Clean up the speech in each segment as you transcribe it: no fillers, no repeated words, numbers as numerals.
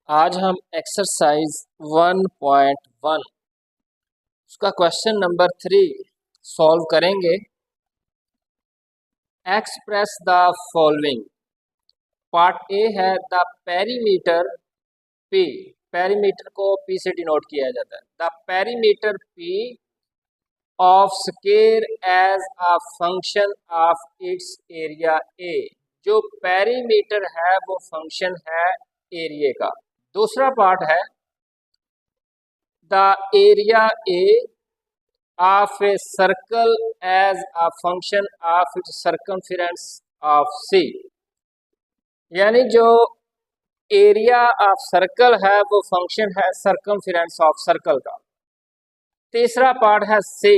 आज हम एक्सरसाइज 1.1 उसका क्वेश्चन नंबर 3 सॉल्व करेंगे। Express the following. Part A है द पेरीमीटर पी। पेरीमीटर को पी से डिनोट किया जाता है। The perimeter P of square as a function of its area A. जो पेरीमीटर है वो फंक्शन है एरिया का। दूसरा पार्ट है the area A of a circle as a function of its circumference of C। यानी जो एरिया ऑफ सर्कल है वो फंक्शन है सर्कमफेरेंस ऑफ सर्कल का। तीसरा पार्ट है C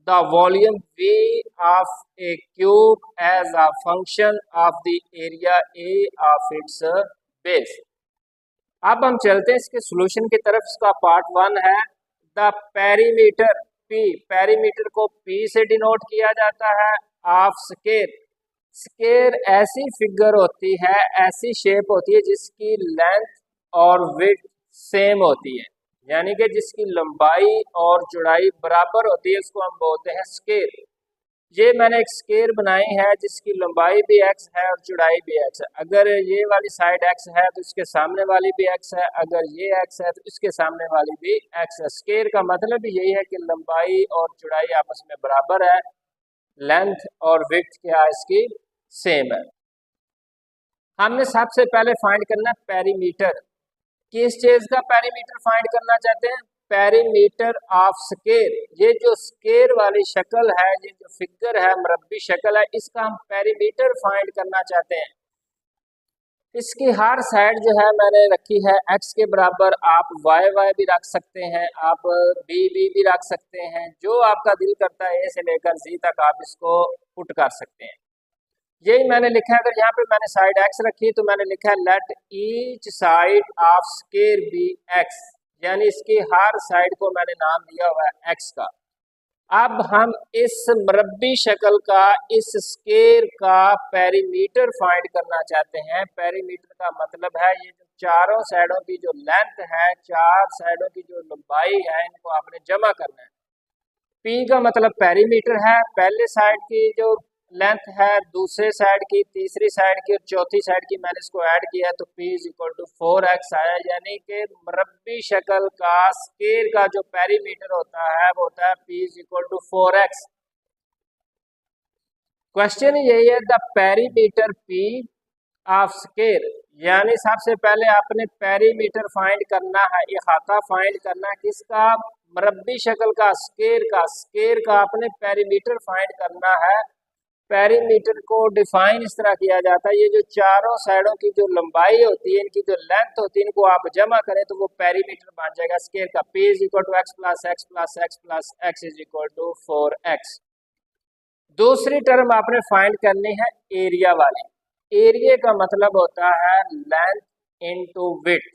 the volume V of a cube as a function of the area A of its base. अब हम चलते हैं इसके सॉल्यूशन की तरफ। इसका पार्ट 1 है द पेरीमीटर पी। पेरीमीटर को पी से डिनोट किया जाता है ऑफ स्क्वायर। स्क्वायर ऐसी फिगर होती है, ऐसी शेप होती है जिसकी लेंथ और विड्थ सेम होती है, यानी कि जिसकी लंबाई और चौड़ाई बराबर होती है, उसको हम बोलते हैं स्क्वायर। ये मैंने एक स्क्वायर बनाई है जिसकी लंबाई भी x है और चौड़ाई भी x है। अगर ये वाली साइड x है तो इसके सामने वाली भी x है, अगर ये x है तो इसके सामने वाली भी x है। स्क्वायर का मतलब यही है कि लंबाई और चौड़ाई आपस में बराबर है, लेंथ और विड्थ क्या है इसकी सेम है। हमने सबसे पहले फाइंड करना पेरीमीटर। किस चीज का पेरीमीटर फाइंड करना चाहते हैं? Perimeter of square. ये जो स्क्वायर वाली शक्ल है, ये जो फिगर है, मुरब्बी शक्ल है, इसका हम पेरीमीटर फाइंड करना चाहते हैं। इसकी हर साइड जो है मैंने रखी है x के बराबर। आप y भी रख सकते हैं, आप b भी रख सकते हैं, जो आपका दिल करता है a से लेकर z तक आप इसको पुट कर सकते हैं। यही मैंने लिखा है। अगर यहाँ पे मैंने साइड x रखी तो मैंने लिखा है let each side of square be x, यानी इसकी हर साइड को मैंने नाम दिया हुआ है x का। अब हम इस मुरब्बी शक्ल का, इस स्क्वायर का पेरीमीटर फाइंड करना चाहते हैं। पेरीमीटर का मतलब है ये जो चारों साइडों की जो लेंथ है, चार साइडों की जो लंबाई है, इनको आपने जमा करना है। P का मतलब पेरीमीटर है, पहले साइड की जो लेंथ है, दूसरे साइड की, तीसरी साइड की और चौथी साइड की, मैंने इसको ऐड किया तो P is equal to 4x आया। यानी कि मुरब्बी शक्ल का स्क्वायर का जो पेरीमीटर होता है वो होता है P is equal to 4x। Question यही है the perimeter P of square, यानी सबसे पहले आपने पेरीमीटर फाइंड करना है, इहाता फाइंड करना है किसका? मुरब्बी शक्ल का, स्क्वायर का। स्क्वायर का आपने पेरीमीटर फाइंड करना है। पेरीमीटर को डिफाइन इस तरह किया जाता है, ये जो चारों साइडों की जो लंबाई होती है, इनकी जो लेंथ होती है, इनको आप जमा करें तो वो पेरीमीटर बन जाएगा स्क्वायर का। P is equal to x plus x plus x plus x is equal to 4x। दूसरी टर्म आपने फाइंड करनी है एरिया वाली। एरिया का मतलब होता है लेंथ इनटू विड्थ,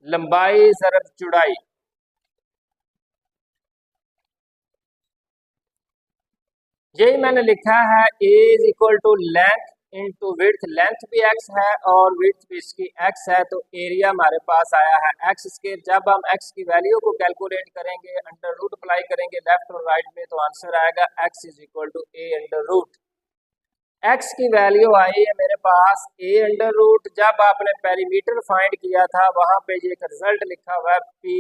लंबाई ज़रब चौड़ाई। यही मैंने लिखा है a is equal to length into width. Length भी x है और विड्थ भी इसकी x है, तो एरिया हमारे पास आया है x स्क्वायर। जब हम x की वैल्यू को कैलकुलेट करेंगे, अंडर रूट अप्लाई करेंगे लेफ्ट और राइट में, तो आंसर आएगा x is equal to a under root. x की वैल्यू आई है मेरे पास a अंडर रूट। जब आपने पेरीमीटर फाइंड किया था वहां पे ये एक रिजल्ट लिखा हुआ है p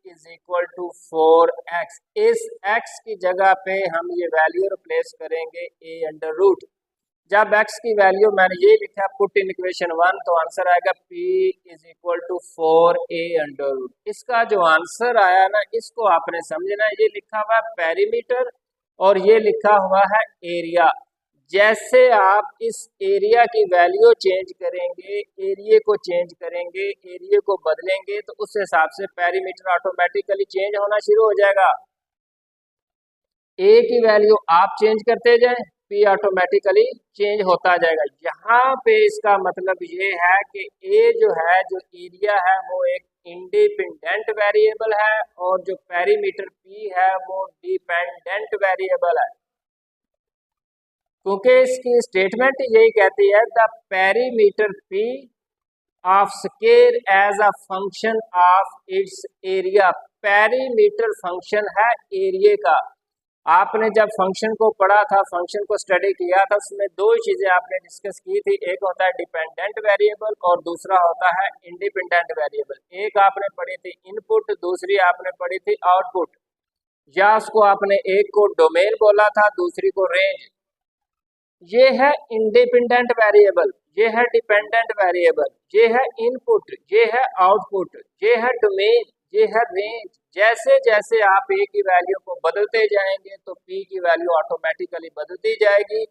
is equal to 4x। इस x की जगह पे हम ये वैल्यू रिप्लेस करेंगे a अंडर रूट। जब x की वैल्यू मैंने ये लिखा पुट इन इक्वेशन 1, तो आंसर आएगा p is equal to 4a under root. इसका जो आंसर आया ना, इसको आपने समझना। ये लिखा हुआ है पेरीमीटर और ये लिखा हुआ है एरिया। जैसे आप इस एरिया की वैल्यू चेंज करेंगे, एरिया को चेंज करेंगे, एरिया को बदलेंगे, तो उस हिसाब से पेरीमीटर ऑटोमेटिकली चेंज होना शुरू हो जाएगा। ए की वैल्यू आप चेंज करते जाएं, पी ऑटोमेटिकली चेंज होता जाएगा। यहाँ पे इसका मतलब ये है कि ए जो है, जो एरिया है, वो एक इंडिपेंडेंट वेरिएबल है और जो पेरीमीटर पी है वो डिपेंडेंट वेरिएबल है, क्योंकि इसकी स्टेटमेंट यही कहती है the perimeter P of square as a function of its area. Perimeter function है एरिया का। आपने जब फंक्शन को पढ़ा था, फंक्शन को स्टडी किया था, उसमें दो ही चीजें आपने डिस्कस की थी, एक होता है डिपेंडेंट वेरिएबल और दूसरा होता है इंडिपेंडेंट वेरिएबल। एक आपने पढ़ी थी इनपुट, दूसरी आपने पढ़ी थी आउटपुट, या उसको आपने एक को डोमेन बोला था, दूसरी को रेंज। ये है इंडिपेंडेंट वेरिएबल, ये है डिपेंडेंट वेरिएबल, ये है इनपुट, ये है आउटपुट, ये है डोमेन, ये है रेंज। जैसे जैसे आप ए की वैल्यू को बदलते जाएंगे तो पी की वैल्यू ऑटोमेटिकली बदलती जाएगी।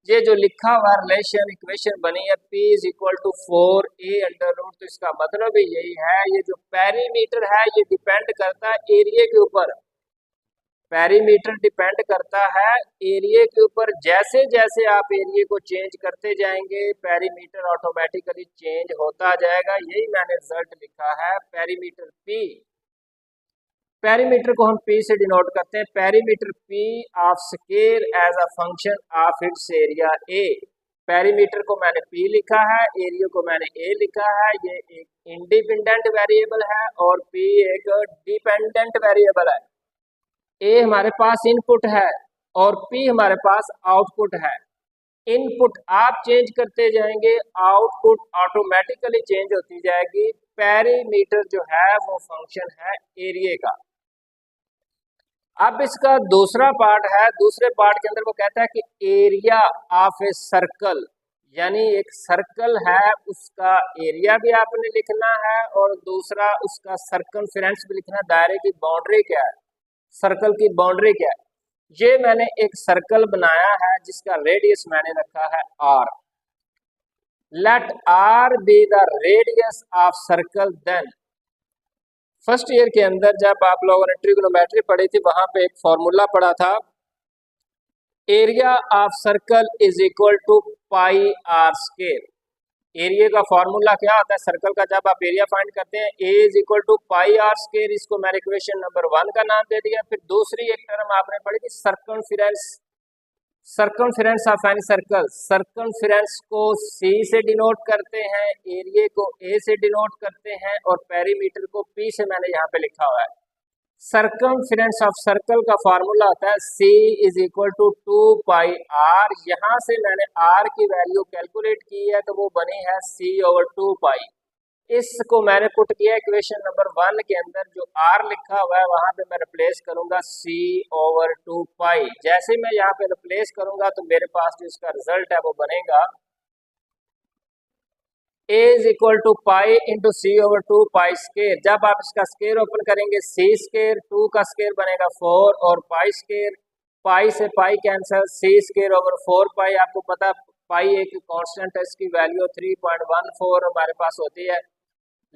ये जो लिखा हुआ रिलेशन इक्वेशन बनी है P is equal to 4a√, तो इसका मतलब ही यही है, ये जो पेरीमीटर है ये डिपेंड करता है एरिया के ऊपर। पेरीमीटर डिपेंड करता है एरिया के ऊपर। जैसे जैसे आप एरिया को चेंज करते जाएंगे पेरीमीटर ऑटोमेटिकली चेंज होता जाएगा। यही मैंने रिजल्ट लिखा है पेरीमीटर P। पेरीमीटर को हम P से डिनोट करते हैं। Perimeter P of square as a function of its area A। Perimeter को मैंने P लिखा है, एरिया को मैंने A लिखा है। ये एक इंडिपेंडेंट वेरिएबल है और P एक डिपेंडेंट वेरिएबल है। A हमारे पास इनपुट है और P हमारे पास आउटपुट है। इनपुट आप चेंज करते जाएंगे, आउटपुट ऑटोमेटिकली चेंज होती जाएगी। पेरीमीटर जो है वो फंक्शन है एरिया का। अब इसका दूसरा पार्ट है, दूसरे पार्ट के अंदर वो कहता है कि एरिया ऑफ ए सर्कल, यानी एक सर्कल है उसका एरिया भी आपने लिखना है और दूसरा उसका सर्कमफेरेंस भी लिखना है। दायरे की बाउंड्री क्या है, सर्कल की बाउंड्री क्या है। ये मैंने एक सर्कल बनाया है जिसका रेडियस मैंने रखा है r। Let r be the radius of circle. Then first year के अंदर जब आप लोगों ने ट्रिग्नोमेट्री पढ़ी थी वहां पे एक फॉर्मूला पढ़ा था, area of circle is equal to pi are square. Area का फॉर्मूला क्या होता है सर्कल का, जब आप एरिया फाइंड करते हैं A is equal to pi are square. इसको मैंने इक्वेशन नंबर 1 का नाम दे दिया। फिर दूसरी एक टर्म आपने पढ़ी थी circumference, circumference of any circle. Circumference को C से डिनोट करते हैं, एरिया को A से डिनोट करते हैं और पेरीमीटर को P से मैंने यहाँ पे लिखा हुआ है। सर्कमफेरेंस ऑफ सर्कल का फार्मूला होता है C is equal to 2 pi R। यहाँ से मैंने R की वैल्यू कैलकुलेट की है तो वो बनी है C/2 पाई। इसको मैंने पुट किया इक्वेशन नंबर 1 के अंदर, जो R लिखा हुआ है वहां पे मैं रिप्लेस करूंगा C/2 पाई। जैसे मैं यहाँ पे रिप्लेस करूंगा तो मेरे पास जो इसका रिजल्ट है वो बनेगा A is equal to pi into C/2 pi square. जब आप इसका स्केयर ओपन करेंगे C स्केयर, 2 का स्केयर बनेगा 4 और पाई स्केयर, पाई से pi cancel, C square over 4 पाई। आपको पता पाई एक कांस्टेंट है, इसकी वैल्यू 3.14 हमारे पास होती है।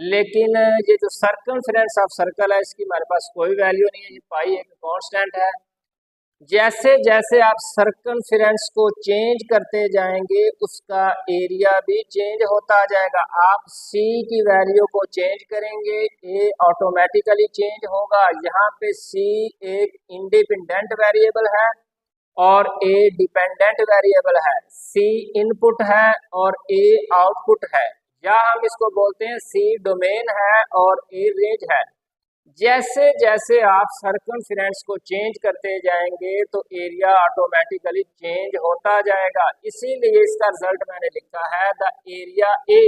लेकिन ये जो सर्कमफेरेंस ऑफ सर्कल है इसकी हमारे पास कोई वैल्यू नहीं है, ये पाई एक कांस्टेंट है। जैसे जैसे आप सर्कमफेरेंस को चेंज करते जाएंगे उसका एरिया भी चेंज होता जाएगा। आप C की वैल्यू को चेंज करेंगे, A ऑटोमेटिकली चेंज होगा। यहाँ पे C एक इंडिपेंडेंट वेरिएबल है और A डिपेंडेंट वेरिएबल है। C इनपुट है और A आउटपुट है, या हम इसको बोलते हैं C डोमेन है और A रेंज है। जैसे जैसे आप सर्कमफेरेंस को चेंज करते जाएंगे तो एरिया ऑटोमेटिकली चेंज होता जाएगा। इसीलिए इसका रिजल्ट मैंने लिखा है the area A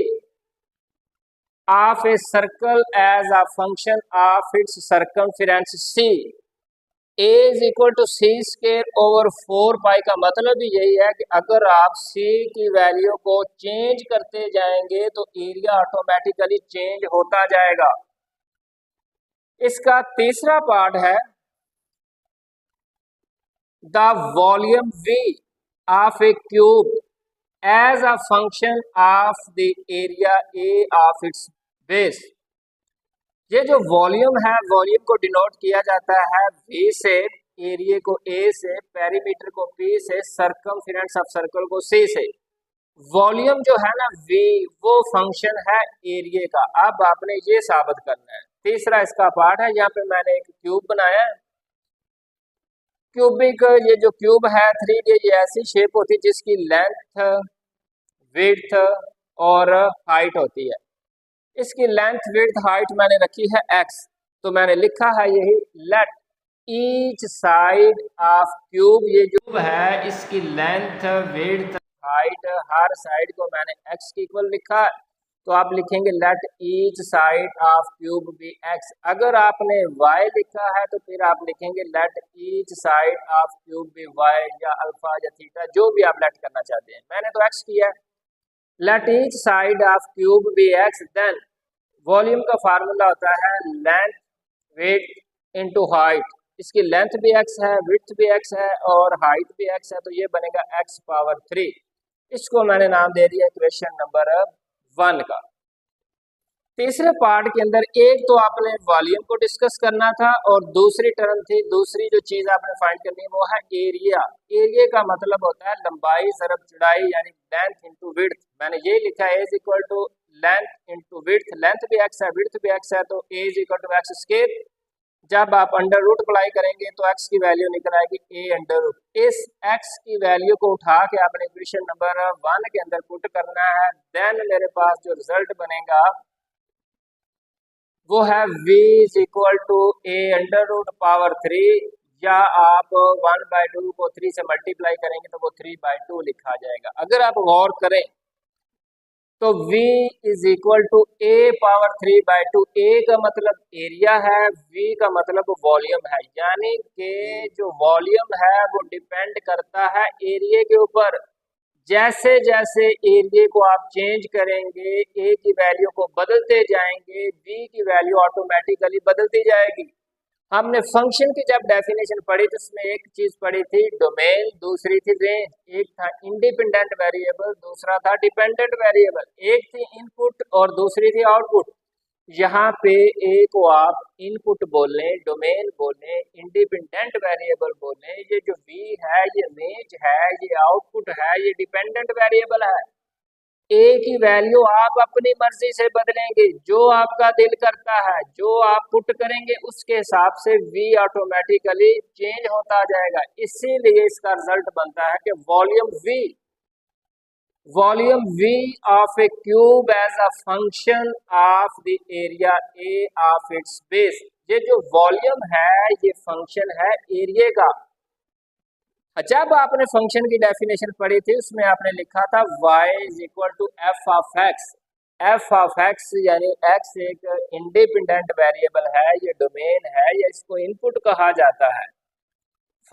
of a circle as a function of its circumference C A is equal to C square over 4 pi. का मतलब ही यही है कि अगर आप C की वैल्यू को चेंज करते जाएंगे तो एरिया ऑटोमेटिकली चेंज होता जाएगा। इसका तीसरा पार्ट है the volume V of a cube as a function of the area A of its base. ये जो वॉल्यूम है, वॉल्यूम को डिनोट किया जाता है V से, एरिया को A से, पेरीमीटर को P से, सर्कमफेरेंस ऑफ सर्कल को C से। वॉल्यूम जो है ना V, वो फंक्शन है एरिया का। अब आपने ये साबित करना है। तीसरा इसका पार्ट है, यहाँ पे मैंने एक क्यूब बनाया है, क्यूबिक। ये जो क्यूब है 3D, ये ऐसी शेप होती है जिसकी लेंथ, विड्थ और हाइट होती है। इसकी लेंथ विड्थ हाइट मैंने रखी है x, तो मैंने लिखा है यही let each side of cube, ये जो है इसकी लेंथ विड्थ हाइट हर साइड को मैंने x की इक्वल लिखा है, तो आप लिखेंगे let each side of cube be x। अगर आपने y लिखा है तो फिर आप लिखेंगे let each side of cube be y, या अल्फा या थीटा, जो भी आप लेट करना चाहते हैं। मैंने तो x किया है। Let each side of cube be x, then volume का फार्मूला होता है लेंथ विड्थ इनटू हाइट। इसकी लेंथ भी x है, विड्थ भी x है और हाइट भी x है, तो ये बनेगा x पावर 3। इसको मैंने नाम दे दिया क्वेश्चन नंबर 1 का। तीसरे पार्ट के अंदर एक तो आपने वॉल्यूम को डिस्कस करना था और दूसरी टर्म थी, दूसरी जो चीज आपने फाइंड करनी है वो है एरिया। एरिया का मतलब होता है लंबाई ज़रब चौड़ाई, यानी लेंथ इनटू विड्थ। मैंने ये लिखा है is equal to length into width. Length भी x है, विड्थ भी x है, तो a is equal to x square. जब आप अंडर रूट अप्लाई करेंगे तो x की वैल्यू निकल आएगी a अंडर रूट। इस x की वैल्यू को उठा के आपने इक्वेशन नंबर 1 के अंदर पुट करना है। देन मेरे पास जो रिजल्ट बनेगा वो है v is equal to a under root power 3, या आप 1/2 को 3 से मल्टीप्लाई करेंगे तो वो 3/2 लिखा जाएगा। अगर आप गौर करें तो v is equal to a power 3/2। a का मतलब एरिया है, v का मतलब वॉल्यूम है, यानी कि जो वॉल्यूम है वो डिपेंड करता है एरिया के ऊपर। जैसे जैसे एरिया को आप चेंज करेंगे, a की वैल्यू को बदलते जाएंगे, b की वैल्यू ऑटोमेटिकली बदलती जाएगी। हमने फंक्शन की जब डेफिनेशन पढ़ी तो उसमें एक चीज पढ़ी थी डोमेन, दूसरी थी रेंज, एक था इंडिपेंडेंट वेरिएबल, दूसरा था डिपेंडेंट वेरिएबल, एक थी इनपुट और दूसरी थी आउटपुट। यहाँ पे ए को आप इनपुट बोलें, डोमेन बोलें, इंडिपेंडेंट वेरिएबल बोलें, ये जो वी है ये रेंज है, ये आउटपुट है, ये डिपेंडेंट वेरिएबल है। ए की वैल्यू आप अपनी मर्जी से बदलेंगे, जो आपका दिल करता है, जो आप पुट करेंगे उसके हिसाब से वी ऑटोमेटिकली चेंज होता जाएगा। इसीलिए इसका रिजल्ट बनता है कि volume v of a cube as a function of the area a of its base. ये जो वॉल्यूम है ये फंक्शन है एरिया का। जब आपने फंक्शन की डेफिनेशन पढ़ी थी उसमें आपने लिखा था y is equal to f of x. F of x यानी x एक इंडिपेंडेंट वेरिएबल है, ये डोमेन है, या इसको इनपुट कहा जाता है।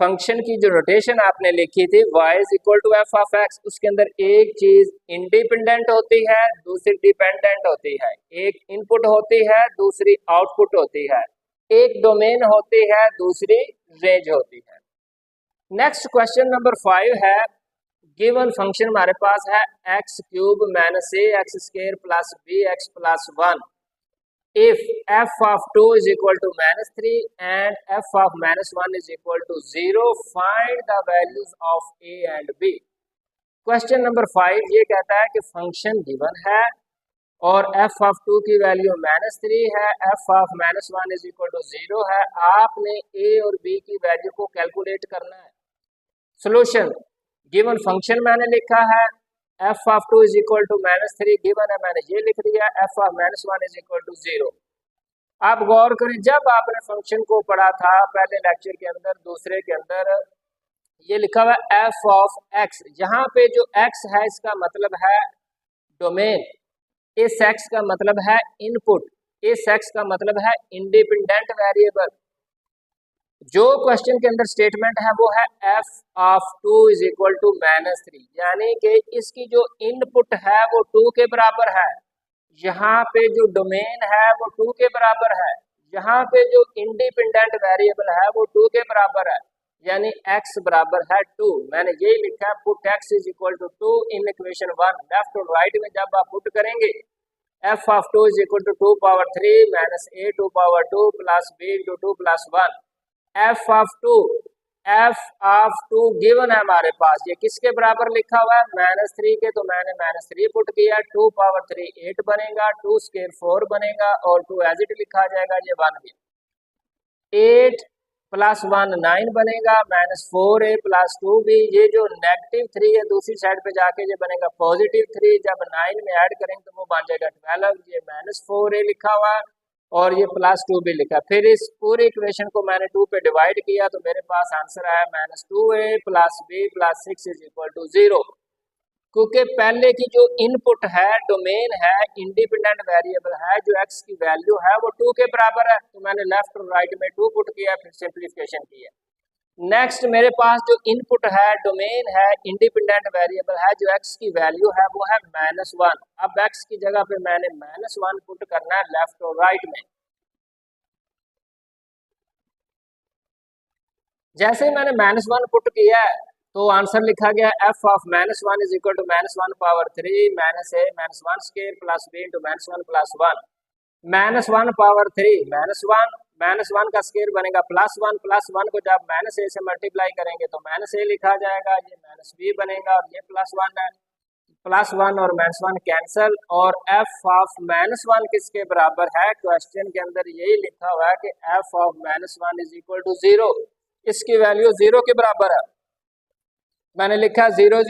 फंक्शन की जो नोटेशन आपने लिखी थी y is equal to f of x, उसके अंदर एक चीज इंडिपेंडेंट होती है, दूसरी डिपेंडेंट होती है, एक इनपुट होती है, दूसरी आउटपुट होती है, एक डोमेन होती है, दूसरी रेंज होती है। नेक्स्ट क्वेश्चन नंबर 5 है, गिवन फंक्शन हमारे पास है x cube minus a x square plus b x plus 1। if f of 2 is equal to -3 and f of -1 is equal to 0, find the values of a and b। Question number 5 ये कहता है कि function given है और f of 2 की value -3 है, f of -1 is equal to 0 है। आपने a और b की वैल्यू को कैलकुलेट करना है। सोल्यूशन, गिवन फंक्शन मैंने लिखा है f of 2 is equal to -3 given है, मैंने ये लिख दिया f of -1 is equal to 0। आप गौर करें, जब आपने फंक्शन को पढ़ा था पहले लेक्चर के अंदर, दूसरे के अंदर ये लिखा हुआ f of x, यहाँ पे जो x है इसका मतलब है डोमेन, इस x का मतलब है इनपुट, इस x का मतलब है इंडिपेंडेंट वेरिएबल। जो क्वेश्चन के अंदर स्टेटमेंट है वो है f of 2 is equal to -3, यानी कि इसकी जो इनपुट है वो 2 के बराबर है, यहाँ पे जो डोमेन है वो 2 के बराबर है, यहाँ पे जो इंडिपेंडेंट वेरिएबल है वो 2 के बराबर है, यानी x बराबर है 2। मैंने यही लिखा है put x is equal to 2 in equation 1। Left और राइट में जब आप पुट करेंगे f of 2 is equal to 2 power 3 minus a 2 power 2 plus b into 2 plus 1। f of 2 given है हमारे पास, ये किसके बराबर लिखा हुआ है -3 के, तो मैंने -3 पुट किया, 2 पावर 3 8 बनेगा, 2 स्क्वायर 4 बनेगा और 2 एज इट लिखा जाएगा, ये 1 गया। 8 प्लस 1 9 बनेगा, -4a प्लस 2b, ये जो -3 है दूसरी साइड पे जाके ये बनेगा +3, जब 9 में ऐड करेंगे तो वो बन जाएगा 12, ये -4a लिखा हुआ है और ये +2b लिखा। फिर इस पूरी इक्वेशन को मैंने 2 पे डिवाइड किया तो मेरे पास आंसर आया -2a + b + 6 = 0। क्योंकि पहले की जो इनपुट है डोमेन है इंडिपेंडेंट वेरिएबल है, जो x की वैल्यू है वो 2 के बराबर है, तो मैंने लेफ्ट और राइट में 2 पुट किया, फिर सिंप्लीफिकेशन की है। नेक्स्ट मेरे पास जो इनपुट है डोमेन है इंडिपेंडेंट वेरिएबल है, जो x की वैल्यू है वो है -1। अब x की जगह पे मैंने -1 पुट करना है लेफ्ट और राइट में। जैसे ही मैंने -1 पुट किया है तो आंसर लिखा गया f of -1 = -1 power 3 -a -1 square plus b into -1 plus 1। -1 power 3 -1 का स्क्वायर बनेगा +1, +1 को जब -a से मल्टीप्लाई करेंगे तो -a लिखा जाएगा, ये -b बनेगा और ये +1 है, +1 और -1 कैंसल, और f ऑफ -1 किसके बराबर है? क्वेश्चन के अंदर यही लिखा हुआ है कि f ऑफ -1 = 0, इसकी वैल्यू 0 के बराबर है। मैंने लिखा 0 = -a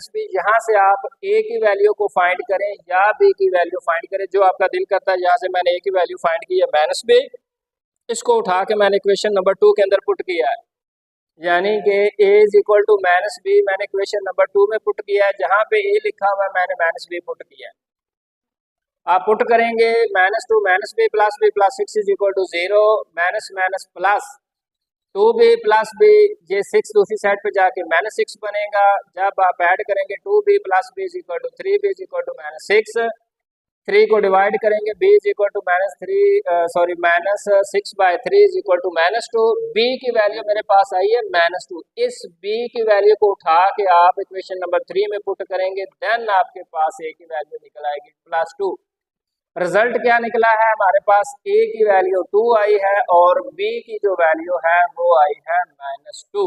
-b। यहाँ से आप a की वैल्यू को फाइंड करें या b की वैल्यू फाइंड करें, जो आपका दिल करता है। यहाँ से मैंने a की वैल्यू फाइंड की है -b, इसको उठा के मैंने इक्वेशन नंबर 2 के अंदर पुट किया है, यानी कि a = -b मैंने इक्वेशन नंबर 2 में पुट किया है। जहाँ पे a लिखा हुआ है मैंने -b पुट किया है। आप पुट करेंगे -2 -b + b + 6 = 0, plus 2b + b, ये 6 दूसरी साइड पे जाके -6 बनेगा। जब आप ऐड करेंगे 2b + b = 3b = -6, 3 को डिवाइड करेंगे b = -6/3 = -2। b की वैल्यू मेरे पास आई है -2। इस b की वैल्यू को उठा के आप इक्वेशन नंबर 3 में पुट करेंगे, देन आपके पास a की वैल्यू निकल आएगी +2। रिजल्ट क्या निकला है? हमारे पास a की वैल्यू 2 आई है और b की जो वैल्यू है वो आई है -2।